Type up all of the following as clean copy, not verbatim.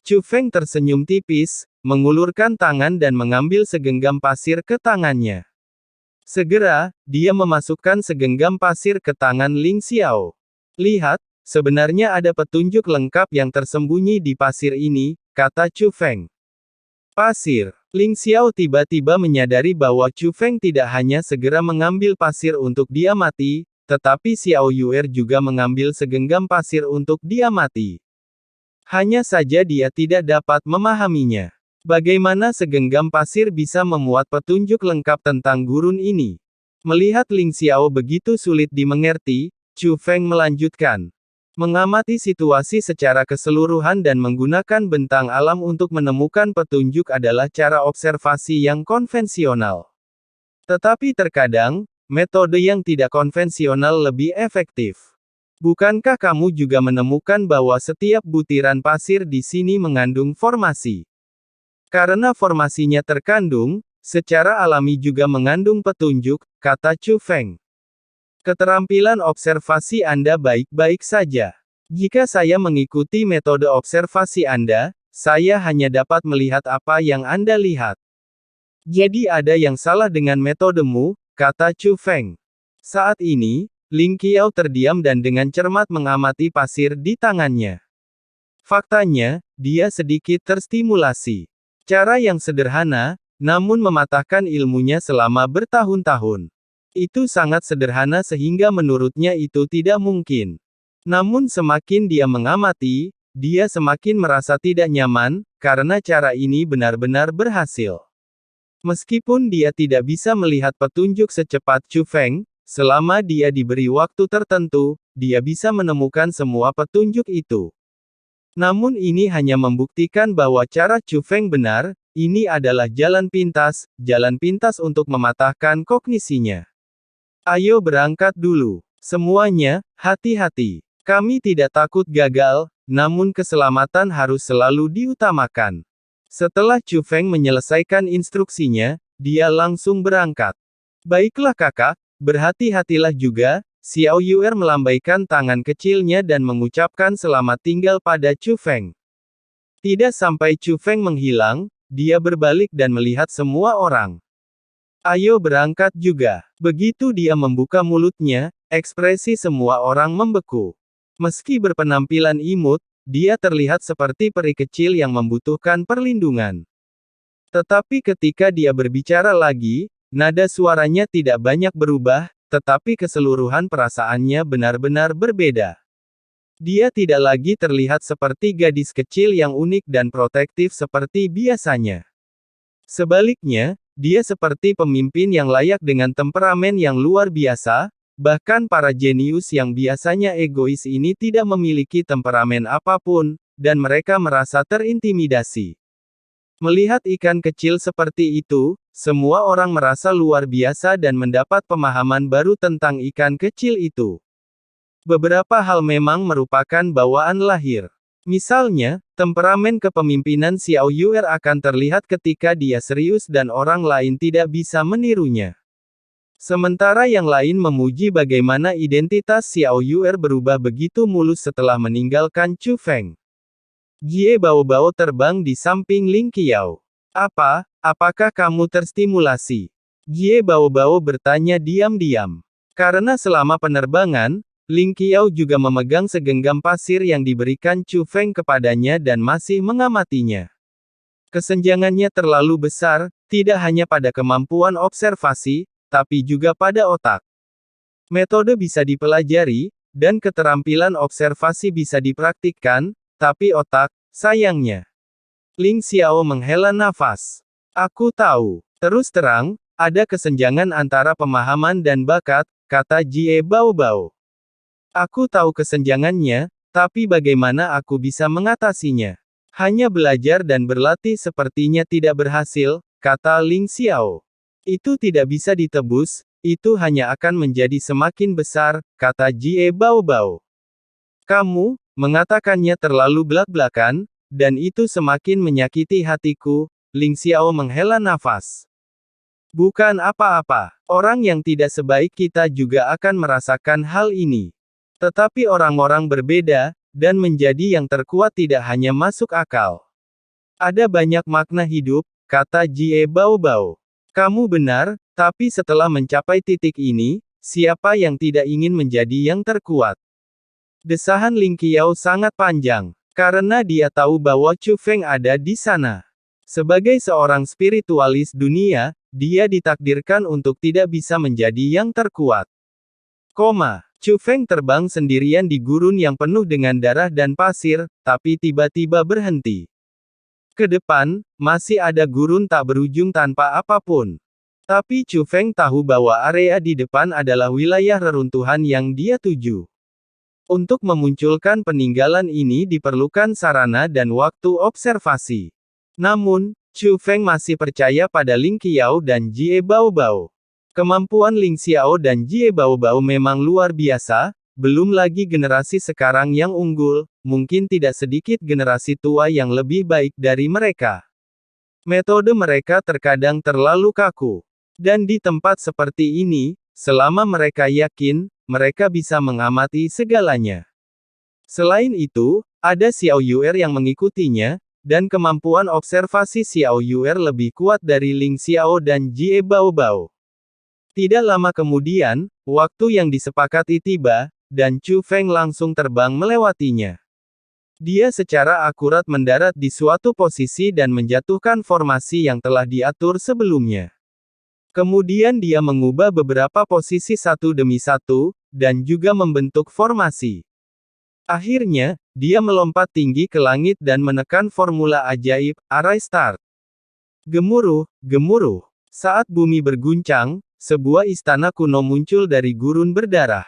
Chu Feng tersenyum tipis, mengulurkan tangan dan mengambil segenggam pasir ke tangannya. Segera, dia memasukkan segenggam pasir ke tangan Ling Xiao. Lihat, sebenarnya ada petunjuk lengkap yang tersembunyi di pasir ini, kata Chu Feng. Pasir. Ling Xiao tiba-tiba menyadari bahwa Chu Feng tidak hanya segera mengambil pasir untuk diamati, tetapi Xiao Yuer juga mengambil segenggam pasir untuk diamati. Hanya saja dia tidak dapat memahaminya. Bagaimana segenggam pasir bisa memuat petunjuk lengkap tentang gurun ini? Melihat Ling Xiao begitu sulit dimengerti, Chu Feng melanjutkan. Mengamati situasi secara keseluruhan dan menggunakan bentang alam untuk menemukan petunjuk adalah cara observasi yang konvensional. Tetapi terkadang, metode yang tidak konvensional lebih efektif. Bukankah kamu juga menemukan bahwa setiap butiran pasir di sini mengandung formasi? Karena formasinya terkandung, secara alami juga mengandung petunjuk, kata Chu Feng. Keterampilan observasi Anda baik-baik saja. Jika saya mengikuti metode observasi Anda, saya hanya dapat melihat apa yang Anda lihat. Jadi ada yang salah dengan metodemu, kata Chu Feng. Saat ini, Ling Qiao terdiam dan dengan cermat mengamati pasir di tangannya. Faktanya, dia sedikit terstimulasi. Cara yang sederhana, namun mematahkan ilmunya selama bertahun-tahun. Itu sangat sederhana sehingga menurutnya itu tidak mungkin. Namun semakin dia mengamati, dia semakin merasa tidak nyaman, karena cara ini benar-benar berhasil. Meskipun dia tidak bisa melihat petunjuk secepat Chu Feng, selama dia diberi waktu tertentu, dia bisa menemukan semua petunjuk itu. Namun ini hanya membuktikan bahwa cara Chu Feng benar, ini adalah jalan pintas untuk mematahkan kognisinya. Ayo berangkat dulu. Semuanya, hati-hati. Kami tidak takut gagal, namun keselamatan harus selalu diutamakan. Setelah Chu Feng menyelesaikan instruksinya, dia langsung berangkat. Baiklah kakak, berhati-hatilah juga. Xiao Yuer melambaikan tangan kecilnya dan mengucapkan selamat tinggal pada Chu Feng. Tidak sampai Chu Feng menghilang, dia berbalik dan melihat semua orang. Ayo berangkat juga. Begitu dia membuka mulutnya, ekspresi semua orang membeku. Meski berpenampilan imut, dia terlihat seperti peri kecil yang membutuhkan perlindungan. Tetapi ketika dia berbicara lagi, nada suaranya tidak banyak berubah, tetapi keseluruhan perasaannya benar-benar berbeda. Dia tidak lagi terlihat seperti gadis kecil yang unik dan protektif seperti biasanya. Sebaliknya, dia seperti pemimpin yang layak dengan temperamen yang luar biasa, bahkan para jenius yang biasanya egois ini tidak memiliki temperamen apapun, dan mereka merasa terintimidasi. Melihat ikan kecil seperti itu, semua orang merasa luar biasa dan mendapat pemahaman baru tentang ikan kecil itu. Beberapa hal memang merupakan bawaan lahir. Misalnya, temperamen kepemimpinan Xiao Yuer akan terlihat ketika dia serius dan orang lain tidak bisa menirunya. Sementara yang lain memuji bagaimana identitas Xiao Yuer berubah begitu mulus setelah meninggalkan Chu Feng. Jie Baobao terbang di samping Ling Qiao. Apakah kamu terstimulasi? Jie Baobao bertanya diam-diam. Karena selama penerbangan, Ling Qiao juga memegang segenggam pasir yang diberikan Chu Feng kepadanya dan masih mengamatinya. Kesenjangannya terlalu besar, tidak hanya pada kemampuan observasi, tapi juga pada otak. Metode bisa dipelajari, dan keterampilan observasi bisa dipraktikkan, tapi otak, sayangnya. Ling Xiao menghela nafas. Aku tahu. Terus terang, ada kesenjangan antara pemahaman dan bakat, kata Jie Baobao. Aku tahu kesenjangannya, tapi bagaimana aku bisa mengatasinya? Hanya belajar dan berlatih sepertinya tidak berhasil, kata Ling Xiao. Itu tidak bisa ditebus, itu hanya akan menjadi semakin besar, kata Jie Baobao. Kamu mengatakannya terlalu belak-belakan, dan itu semakin menyakiti hatiku. Ling Xiao menghela nafas. Bukan apa-apa, orang yang tidak sebaik kita juga akan merasakan hal ini. Tetapi orang-orang berbeda, dan menjadi yang terkuat tidak hanya masuk akal. Ada banyak makna hidup, kata Jie Baobao. Kamu benar, tapi setelah mencapai titik ini, siapa yang tidak ingin menjadi yang terkuat? Desahan Ling Qiao sangat panjang, karena dia tahu bahwa Chu Feng ada di sana. Sebagai seorang spiritualis dunia, dia ditakdirkan untuk tidak bisa menjadi yang terkuat. Chu Feng terbang sendirian di gurun yang penuh dengan darah dan pasir, tapi tiba-tiba berhenti. Ke depan, masih ada gurun tak berujung tanpa apapun. Tapi Chu Feng tahu bahwa area di depan adalah wilayah reruntuhan yang dia tuju. Untuk memunculkan peninggalan ini diperlukan sarana dan waktu observasi. Namun, Chu Feng masih percaya pada Ling Qiao dan Jie Baobao. Kemampuan Ling Xiao dan Jie Baobao memang luar biasa. Belum lagi generasi sekarang yang unggul, mungkin tidak sedikit generasi tua yang lebih baik dari mereka. Metode mereka terkadang terlalu kaku. Dan di tempat seperti ini, selama mereka yakin, mereka bisa mengamati segalanya. Selain itu, ada Xiao Yuer yang mengikutinya, dan kemampuan observasi Xiao Yuer lebih kuat dari Ling Xiao dan Jie Baobao. Tidak lama kemudian, waktu yang disepakati tiba, dan Chu Feng langsung terbang melewatinya. Dia secara akurat mendarat di suatu posisi dan menjatuhkan formasi yang telah diatur sebelumnya. Kemudian dia mengubah beberapa posisi satu demi satu, dan juga membentuk formasi. Akhirnya, dia melompat tinggi ke langit dan menekan formula ajaib, Arise Start. Gemuruh, gemuruh. Saat bumi berguncang, sebuah istana kuno muncul dari gurun berdarah.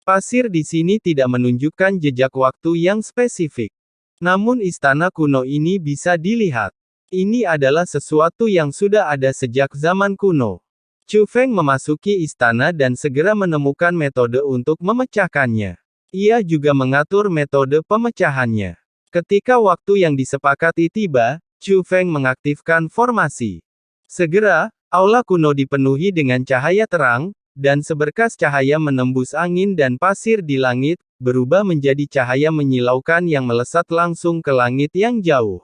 Pasir di sini tidak menunjukkan jejak waktu yang spesifik. Namun istana kuno ini bisa dilihat. Ini adalah sesuatu yang sudah ada sejak zaman kuno. Chu Feng memasuki istana dan segera menemukan metode untuk memecahkannya. Ia juga mengatur metode pemecahannya. Ketika waktu yang disepakati tiba, Chu Feng mengaktifkan formasi. Segera, aula kuno dipenuhi dengan cahaya terang, dan seberkas cahaya menembus angin dan pasir di langit, berubah menjadi cahaya menyilaukan yang melesat langsung ke langit yang jauh.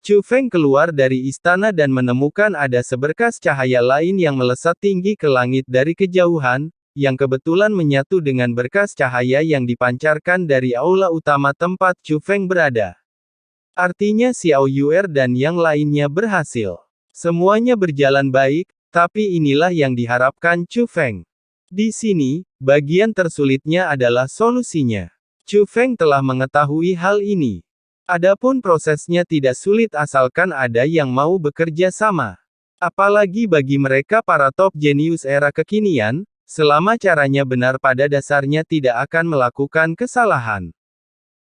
Chu Feng keluar dari istana dan menemukan ada seberkas cahaya lain yang melesat tinggi ke langit dari kejauhan, yang kebetulan menyatu dengan berkas cahaya yang dipancarkan dari aula utama tempat Chu Feng berada. Artinya Xiao Yuer dan yang lainnya berhasil. Semuanya berjalan baik, tapi inilah yang diharapkan Chu Feng. Di sini, bagian tersulitnya adalah solusinya. Chu Feng telah mengetahui hal ini. Adapun prosesnya tidak sulit asalkan ada yang mau bekerja sama. Apalagi bagi mereka para top jenius era kekinian, selama caranya benar pada dasarnya tidak akan melakukan kesalahan.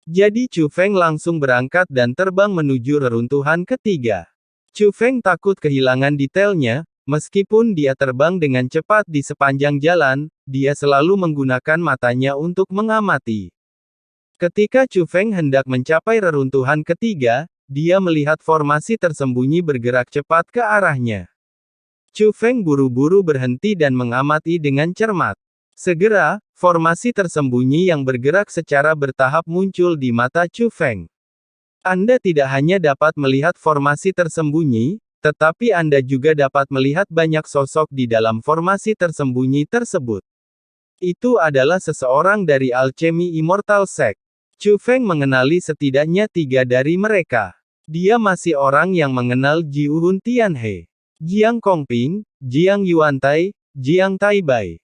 Jadi Chu Feng langsung berangkat dan terbang menuju reruntuhan ketiga. Chu Feng takut kehilangan detailnya. Meskipun dia terbang dengan cepat di sepanjang jalan, dia selalu menggunakan matanya untuk mengamati. Ketika Chu Feng hendak mencapai reruntuhan ketiga, dia melihat formasi tersembunyi bergerak cepat ke arahnya. Chu Feng buru-buru berhenti dan mengamati dengan cermat. Segera, formasi tersembunyi yang bergerak secara bertahap muncul di mata Chu Feng. Anda tidak hanya dapat melihat formasi tersembunyi, tetapi Anda juga dapat melihat banyak sosok di dalam formasi tersembunyi tersebut. Itu adalah seseorang dari Alchemy Immortal Sect. Chu Feng mengenali setidaknya 3 dari mereka. Dia masih orang yang mengenal Jiuhun Tianhe, Jiang Kongping, Jiang Yuantai, Jiang Taibai.